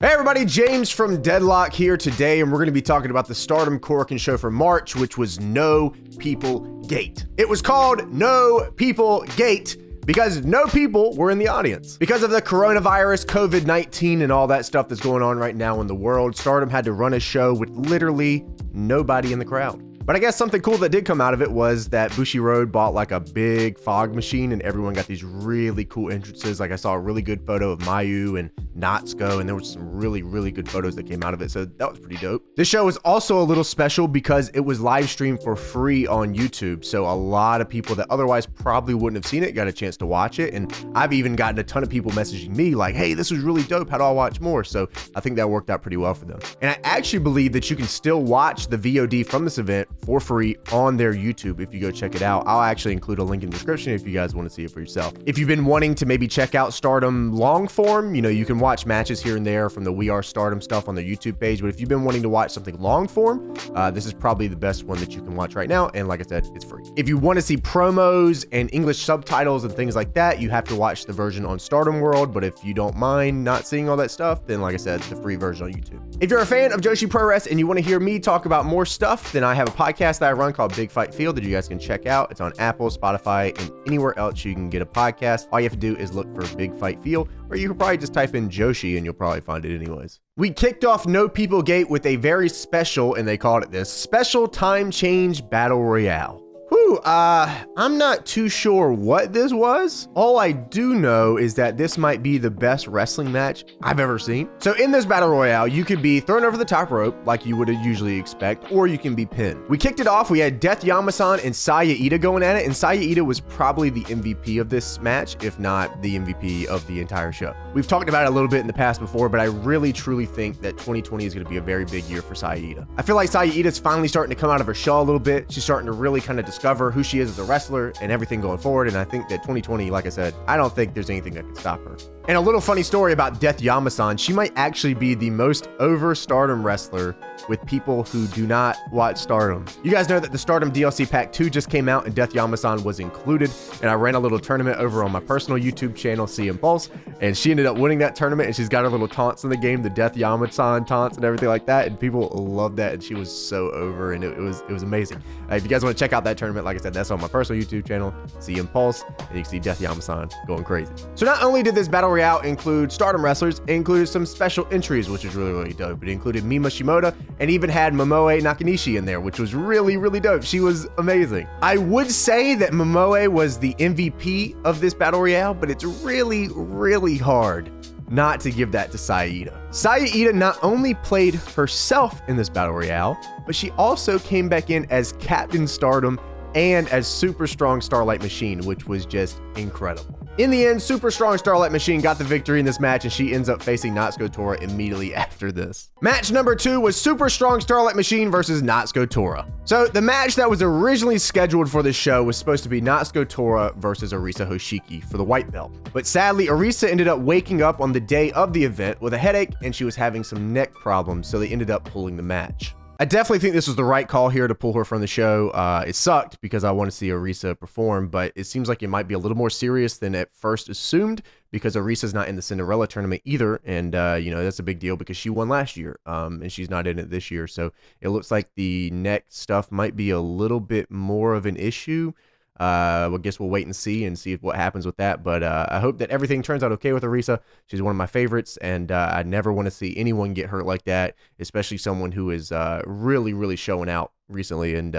Hey everybody, James from DEADLOCK here today, and we're going to be talking about the Stardom Korakuen show for March, which was No People Gate. It was called No People Gate because no people were in the audience. Because of the coronavirus, COVID-19, and all that stuff that's going on right now in the world, Stardom had to run a show with literally nobody in the crowd. But I guess something cool that did come out of it was that Bushiroad bought like a big fog machine and everyone got these really cool entrances. Like I saw a really good photo of Mayu and Natsuko, and there was some really good photos that came out of it. So that was pretty dope. This show was also a little special because it was live streamed for free on YouTube. So a lot of people that otherwise probably wouldn't have seen it got a chance to watch it. And I've even gotten a ton of people messaging me like, hey, this was really dope. How do I watch more? So I think that worked out pretty well for them. And I actually believe that you can still watch the VOD from this event for free on their YouTube if you go check it out. I'll actually include a link in the description if you guys want to see it for yourself. If you've been wanting to maybe check out Stardom long form, you know, you can watch matches here and there from the We Are Stardom stuff on their YouTube page, but if you've been wanting to watch something long form, this is probably the best one that you can watch right now, and like I said, it's free. If you want to see promos and English subtitles and things like that, you have to watch the version on Stardom World, but if you don't mind not seeing all that stuff, then like I said, the free version on YouTube. If you're a fan of Joshi Pro Wrestling and you want to hear me talk about more stuff, then I have a podcast that I run called Big Fight Field that you guys can check out. It's on Apple, Spotify, and anywhere else you can get a podcast. All you have to do is look for Big Fight Field, or you can probably just type in Joshi and you'll probably find it anyways. We kicked off No People Gate with a very special, and they called it this, special time change battle royale. Whew, I'm not too sure what this was. All I do know is that this might be the best wrestling match I've ever seen. So in this battle royale, you could be thrown over the top rope like you would usually expect, or you can be pinned. We kicked it off. We had Death Yama-san and Saya Iida going at it, and Saya Iida was probably the MVP of this match, if not the MVP of the entire show. We've talked about it a little bit in the past before, but I really truly think that 2020 is going to be a very big year for Saya Iida. I feel like Saya Iida is finally starting to come out of her shell a little bit. She's starting to really kind of discover who she is as a wrestler and everything going forward. And I think that 2020, like I said, I don't think there's anything that can stop her. And a little funny story about Death Yama-san, she might actually be the most over Stardom wrestler with people who do not watch Stardom. You guys know that the Stardom DLC Pack 2 just came out and Death Yama-san was included. And I ran a little tournament over on my personal YouTube channel, CM Pulse, and she ended up winning that tournament, and she's got her little taunts in the game, the Death Yama-san taunts and everything like that. And people loved that, and she was so over, and it was amazing. If you guys want to check out that tournament, like I said, that's on my personal YouTube channel, CM Pulse, and you can see Death Yama-san going crazy. So not only did this battle royale include Stardom wrestlers, it included some special entries, which is really dope. It included Mima Shimoda and even had Momoe Nakanishi in there, which was really dope. She was amazing. I would say that Momoe was the MVP of this battle royale, but it's really hard not to give that to Saya Iida. Saya Iida not only played herself in this battle royale, but she also came back in as Captain Stardom and as Super Strong Starlight Machine, which was just incredible. In the end, Super Strong Starlight Machine got the victory in this match, and she ends up facing Natsuko Tora immediately after this. Match number 2 was Super Strong Starlight Machine versus Natsuko Tora. So the match that was originally scheduled for this show was supposed to be Natsuko Tora versus Arisa Hoshiki for the white belt. But sadly, Arisa ended up waking up on the day of the event with a headache, and she was having some neck problems, so they ended up pulling the match. I definitely think this was the right call here to pull her from the show. It sucked because I want to see Arisa perform, but it seems like it might be a little more serious than at first assumed because Arisa's not in the Cinderella tournament either. And, you know, that's a big deal because she won last year and she's not in it this year. So it looks like the neck stuff might be a little bit more of an issue. I guess we'll wait and see what happens with that. But I hope that everything turns out okay with Arisa. She's one of my favorites, and I never want to see anyone get hurt like that, especially someone who is really showing out recently and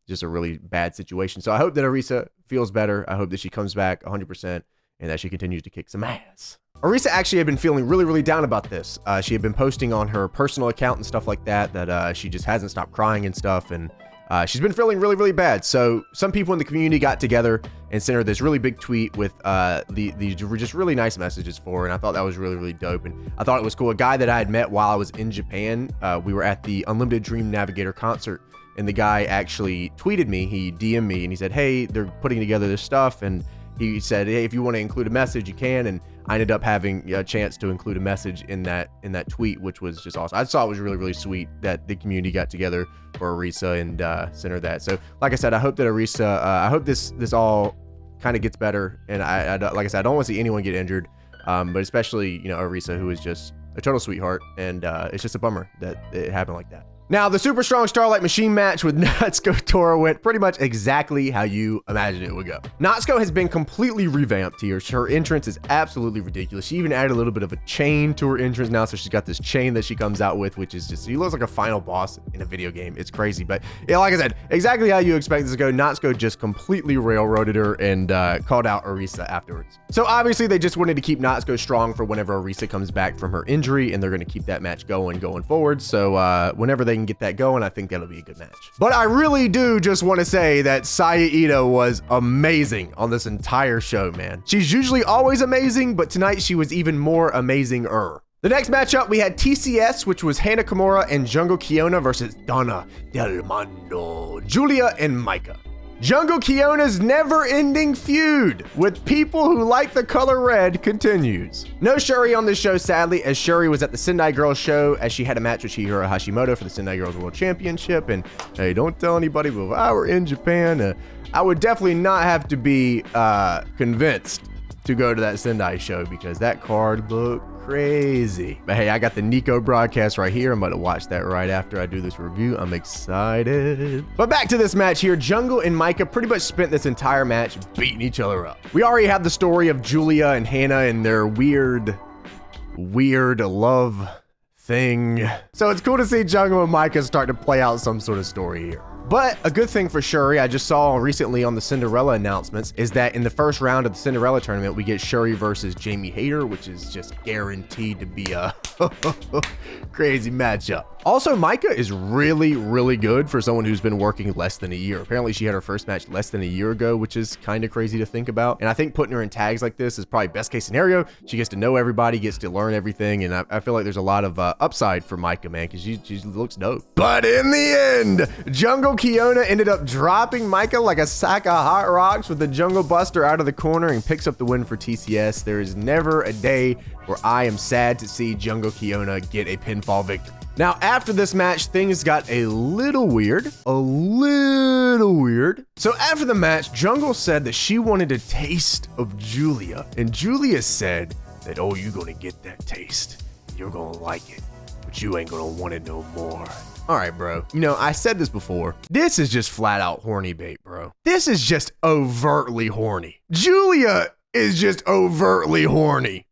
just a really bad situation. So I hope that Arisa feels better. I hope that she comes back 100% and that she continues to kick some ass. Arisa actually had been feeling really down about this. She had been posting on her personal account and stuff like that she just hasn't stopped crying and stuff, and she's been feeling really bad. So some people in the community got together and sent her this really big tweet with these just really nice messages for her, and I thought that was really dope, and I thought it was cool. A guy that I had met while I was in Japan, we were at the Unlimited Dream Navigator concert, and the guy actually tweeted me, he DM'd me, and he said, hey, they're putting together this stuff, and he said, hey, if you want to include a message, you can, and I ended up having a chance to include a message in that tweet, which was just awesome. I thought it was really sweet that the community got together for Arisa and sent her that. So, like I said, I hope that Arisa, I hope this all kind of gets better. And I like I said, I don't want to see anyone get injured, but especially, you know, Arisa, who is just a total sweetheart, and it's just a bummer that it happened like that. Now, the Super Strong Starlight Machine match with Natsuko Tora went pretty much exactly how you imagined it would go. Natsuko has been completely revamped here. Her entrance is absolutely ridiculous. She even added a little bit of a chain to her entrance now, so she's got this chain that she comes out with, which is just, she looks like a final boss in a video game. It's crazy, but yeah, like I said, exactly how you expect this to go. Natsuko just completely railroaded her and called out Arisa afterwards. So obviously, they just wanted to keep Natsuko strong for whenever Arisa comes back from her injury, and they're going to keep that match going forward. So whenever they can get that going, I think that'll be a good match. But I really do just want to say that Saya Iida was amazing on this entire show, man. She's usually always amazing, but tonight she was even more amazing-er. The next matchup, we had TCS, which was Hana Kimura and Jungle Kiona versus Donna Del Mondo, Julia and Maika. Jungle Kiona's never-ending feud with people who like the color red continues. No Shuri on this show, sadly, as Shuri was at the Sendai Girls show as she had a match with Chihiro Hashimoto for the Sendai Girls World Championship. And hey, don't tell anybody, but if I were in Japan, I would definitely not have to be convinced to go to that Sendai show because that card looked crazy. But hey, I got the Nico broadcast right here. I'm about to watch that right after I do this review. I'm excited. But back to this match here. Jungle and Maika pretty much spent this entire match beating each other up. We already have the story of Julia and Hana and their weird love thing. So it's cool to see Jungle and Maika start to play out some sort of story here. But a good thing for Shuri, I just saw recently on the Cinderella announcements, is that in the first round of the Cinderella tournament, we get Shuri versus Jamie Hayter, which is just guaranteed to be a crazy matchup. Also, Maika is really, really good for someone who's been working less than a year. Apparently, she had her first match less than a year ago, which is kind of crazy to think about. And I think putting her in tags like this is probably best case scenario. She gets to know everybody, gets to learn everything, and I feel like there's a lot of upside for Maika, man, because she looks dope. But in the end, Jungle Kiona ended up dropping Maika like a sack of hot rocks with the Jungle Buster out of the corner and picks up the win for TCS. There is never a day where I am sad to see Jungle Kiona get a pinfall victory. Now, after this match, things got a little weird. So after the match, Jungle said that she wanted a taste of Julia, and Julia said that, oh, you're gonna get that taste. You're gonna like it, but you ain't gonna want it no more. All right, bro. You know, I said this before. This is just flat out horny bait, bro. This is just overtly horny. Julia is just overtly horny.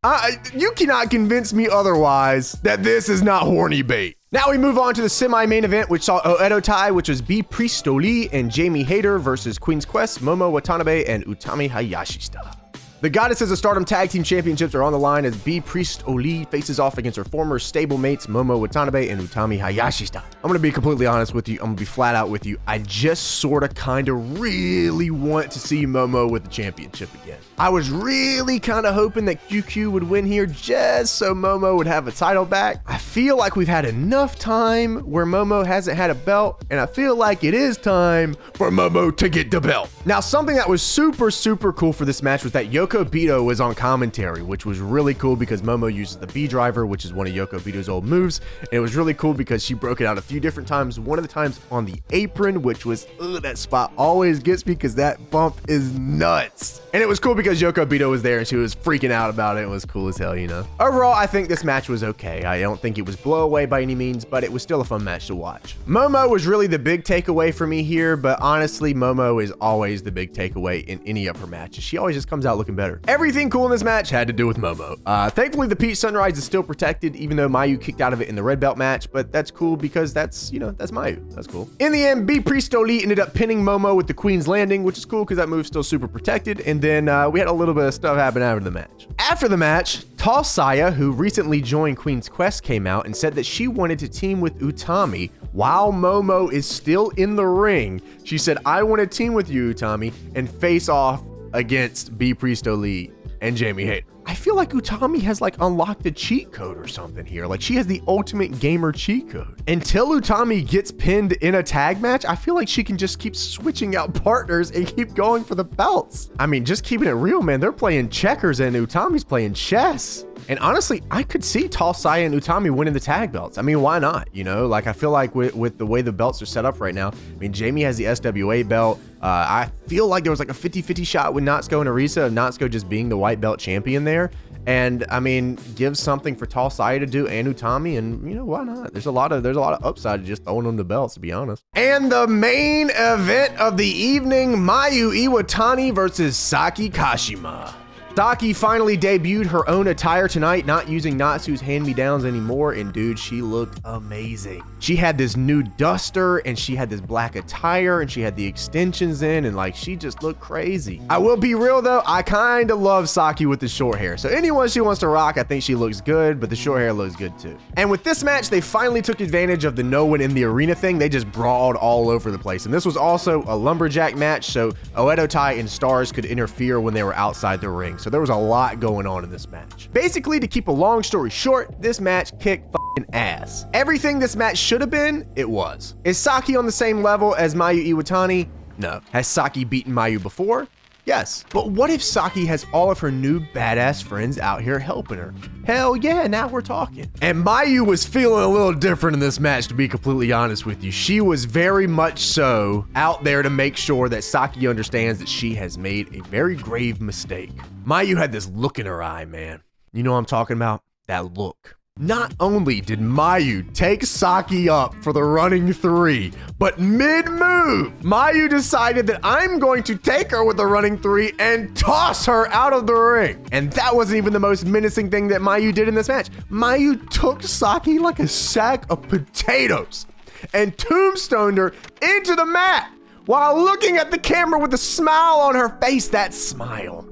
You cannot convince me otherwise that this is not horny bait. Now we move on to the semi-main event, which saw Oedo Tai, which was Bea Priestley and Jamie Hayter versus Queen's Quest, Momo Watanabe, and Utami Hayashishita. The Goddesses of Stardom Tag Team Championships are on the line as Bea Priestley faces off against her former stablemates Momo Watanabe and Utami Hayashishita. I'm gonna be completely honest with you. I'm gonna be flat out with you. I just sorta kinda really want to see Momo with the championship again. I was really kinda hoping that QQ would win here just so Momo would have a title back. I feel like we've had enough time where Momo hasn't had a belt, and I feel like it is time for Momo to get the belt. Now, something that was super, super cool for this match was that Yoko Bito was on commentary, which was really cool because Momo uses the B driver, which is one of Yoko Bito's old moves. And it was really cool because she broke it out a few different times. One of the times on the apron, which was, that spot always gets me because that bump is nuts. And it was cool because Yoko Bito was there and she was freaking out about it. It was cool as hell, you know. Overall, I think this match was okay. I don't think it was blow away by any means, but it was still a fun match to watch. Momo was really the big takeaway for me here, but honestly, Momo is always the big takeaway in any of her matches. She always just comes out looking better. Everything cool in this match had to do with Momo. Thankfully, the Peach Sunrise is still protected, even though Mayu kicked out of it in the red belt match, but that's cool because that's, you know, that's Mayu. That's cool. In the end, Bea Priestley ended up pinning Momo with the Queen's Landing, which is cool because that move's still super protected, and then we had a little bit of stuff happen after the match. After the match, Tall Saya, who recently joined Queen's Quest, came out and said that she wanted to team with Utami while Momo is still in the ring. She said, I want to team with you, Utami, and face off against Bea Priestley and Jamie Hayter. I feel like Utami has like unlocked a cheat code or something here. Like she has the ultimate gamer cheat code. Until Utami gets pinned in a tag match, I feel like she can just keep switching out partners and keep going for the belts. I mean, just keeping it real, man. They're playing checkers and Utami's playing chess. And honestly, I could see Tall Saya and Utami winning the tag belts. I mean, why not? You know, like I feel like with the way the belts are set up right now, I mean, Jamie has the SWA belt. I feel like there was like a 50-50 shot with Natsuko and Arisa of Natsuko just being the white belt champion there. And I mean, give something for toss Iida to do and Utami, and you know, why not? There's a lot of upside to just throwing them the belts, to be honest. And the main event of the evening, Mayu Iwatani versus Saki Kashima. Saki finally debuted her own attire tonight, not using Natsu's hand-me-downs anymore, and dude, she looked amazing. She had this new duster, and she had this black attire, and she had the extensions in, and like, she just looked crazy. I will be real though, I kinda love Saki with the short hair, so anyone she wants to rock, I think she looks good, but the short hair looks good too. And with this match, they finally took advantage of the no one in the arena thing. They just brawled all over the place, and this was also a lumberjack match, so Oedo Tai and Stars could interfere when they were outside the ring. So there was a lot going on in this match. Basically, to keep a long story short, this match kicked fucking ass. Everything this match should have been, it was. Is Saki on the same level as Mayu Iwatani? No. Has Saki beaten Mayu before? Yes. But what if Saki has all of her new badass friends out here helping her? Hell yeah, now we're talking. And Mayu was feeling a little different in this match, to be completely honest with you. She was very much so out there to make sure that Saki understands that she has made a very grave mistake. Mayu had this look in her eye, man. You know what I'm talking about? That look. Not only did Mayu take Saki up for the running 3, but mid-move, Mayu decided that I'm going to take her with the running 3 and toss her out of the ring. And that wasn't even the most menacing thing that Mayu did in this match. Mayu took Saki like a sack of potatoes and tombstoned her into the mat while looking at the camera with a smile on her face. That smile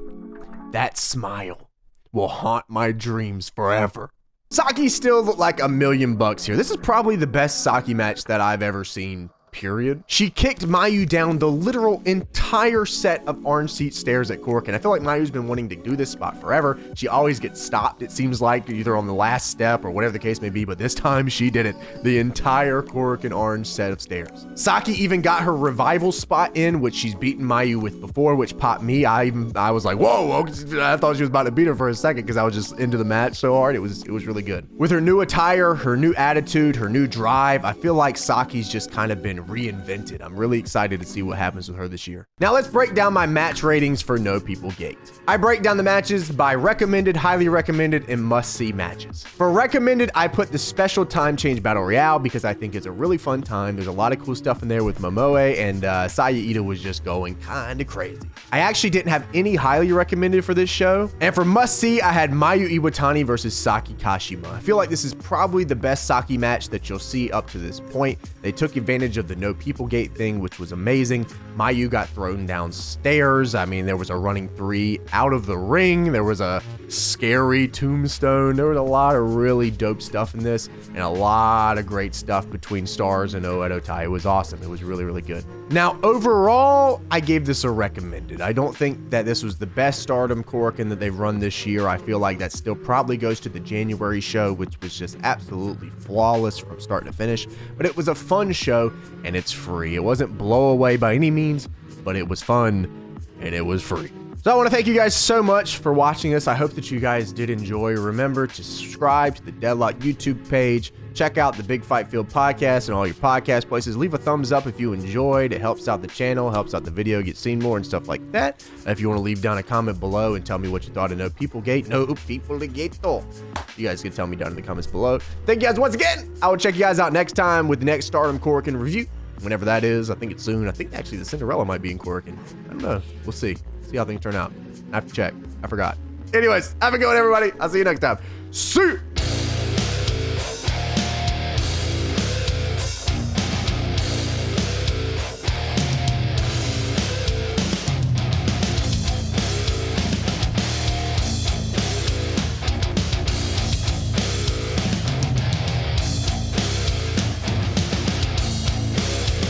will haunt my dreams forever. Saki still looked like $1 million here. This is probably the best Saki match that I've ever seen, period. She kicked Mayu down the literal entire set of orange seat stairs at Korakuen. I feel like Mayu's been wanting to do this spot forever. She always gets stopped, it seems like, either on the last step or whatever the case may be, but this time she didn't. The entire Korakuen orange set of stairs. Saki even got her revival spot in, which she's beaten Mayu with before, which popped me. I was like, whoa, I thought she was about to beat her for a second because I was just into the match so hard. It was really good. With her new attire, her new attitude, her new drive, I feel like Saki's just kind of been reinvented. I'm really excited to see what happens with her this year. Now let's break down my match ratings for No People Gate. I break down the matches by recommended, highly recommended, and must-see matches. For recommended, I put the special time change battle royale because I think it's a really fun time. There's a lot of cool stuff in there with Momoe, and Saya Iida was just going kind of crazy. I actually didn't have any highly recommended for this show. And for must-see, I had Mayu Iwatani versus Saki Kashima. I feel like this is probably the best Saki match that you'll see up to this point. They took advantage of the No People Gate thing, which was amazing. Mayu got thrown downstairs. I mean, there was a running 3 out of the ring. There was a scary tombstone. There was a lot of really dope stuff in this, and a lot of great stuff between Stars and Oedo Tai. It was awesome. It was really, really good. Now, overall, I gave this a recommended. I don't think that this was the best Stardom Korakuen that they've run this year. I feel like that still probably goes to the January show, which was just absolutely flawless from start to finish. But it was a fun show, and it's free. It wasn't blow away by any means, but it was fun, and it was free. So I want to thank you guys so much for watching this. I hope that you guys did enjoy. Remember to subscribe to the Deadlock YouTube page. Check out the Big Fight Field podcast and all your podcast places. Leave a thumbs up if you enjoyed. It helps out the channel, helps out the video get seen more and stuff like that. If you want to leave down a comment below and tell me what you thought of No People Gate, No People Gate. You guys can tell me down in the comments below. Thank you guys once again. I will check you guys out next time with the next Stardom Korakuen review. Whenever that is, I think it's soon. I think actually the Cinderella might be in Korakuen. I don't know. We'll see. See how things turn out. I have to check. I forgot. Anyways, have a good one, everybody. I'll see you next time. See you.